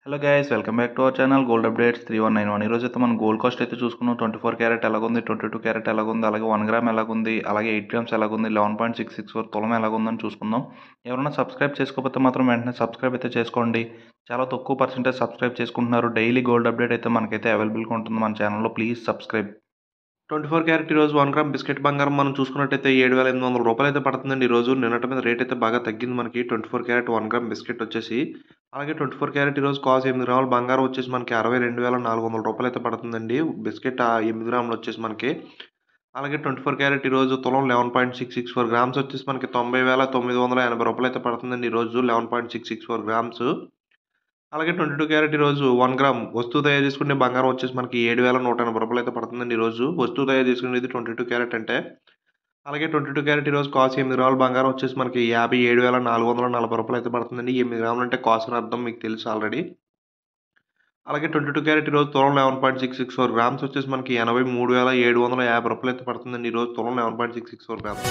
Hello guys, welcome back to our channel gold updates 3191. ఈరోజు అయితే మనం గోల్డ్ కాస్ట్ అయితే చూసుకున్నాం. 24 క్యారెట్ ఎలాగుంది, 22 క్యారెట్ ఎలాగుంది, అలాగే 1 గ్రామ్ ఎలాగుంది, అలాగే 8 గ్రామ్స్ ఎలాగుంది, 11.664 తులం ఎలాగుందని చూసుకుందాం. ఎవరైనా సబ్స్క్రైబ్ చేసుకోకపోతే మాత్రం వెంటనే సబ్స్క్రైబ్ అయితే చేసుకోండి. చాలా తక్కువ పర్సెంటేజ్ సబ్స్క్రైబ్ చేసుకుంటున్నారు. డైలీ గోల్డ్ అప్డేట్ అయితే మనకైతే అవైలబుల్గా ఉంటుంది మన ఛానల్లో. Please subscribe. 24 క్యారెట్ ఈరోజు 1 గ్రామ్ బిస్కెట్ బంగారం మనం చూసుకున్నట్టయితే 7,800 రూపాయలు అయితే పడుతుందండి. ఈరోజు నిన్నటి మీద రేట్ అయితే బాగా తగ్గింది మనకి. 24 క్యారెట్ 1 గ్రామ్ బిస్కెట్ వచ్చేసి, అలాగే 24 క్యారెట్ ఈరోజు కాస్ట్ 8 గ్రాముల బంగారం వచ్చేసి మనకి 62,400 రూపాయలు అయితే పడుతుందండి. బిస్కెట్ 8 గ్రాములు వచ్చేసి మనకి. అలాగే 24 క్యారెట్ ఈరోజు తులం 11.664 గ్రామ్స్ వచ్చేసి మనకి 90,980 రూపాయలు అయితే పడుతుందండి. ఈరోజు 11.664 గ్రామ్స్. అలాగే 22 క్యారెట్ ఈరోజు 1 గ్రామ్ వస్తువు తయారు చేసుకునే బంగారం వచ్చేసి మనకి 7,180 రూపాయలు అయితే పడుతుందండి. ఈరోజు వస్తువు తయారు చేసుకునేది 22 క్యారెట్ అంటే. అలాగే 22 క్యారెట్ ఈరోజు కాస్ట్ 8 గ్రాముల బంగారం వచ్చేసి మనకి 57,440 రూపాయలు అయితే పడుతుందండి. 8 గ్రాములు అంటే కాస్ట్ అని అర్థం, మీకు తెలుసు ఆల్రెడీ. అలాగే 22 క్యారెట్ ఈరోజు తులం 11.664 గ్రామ్స్ వచ్చేసి మనకి 83,750 రూపాయలు అయితే పడుతుందండి. ఈరోజు తులం 11.664 గ్రామ్స్.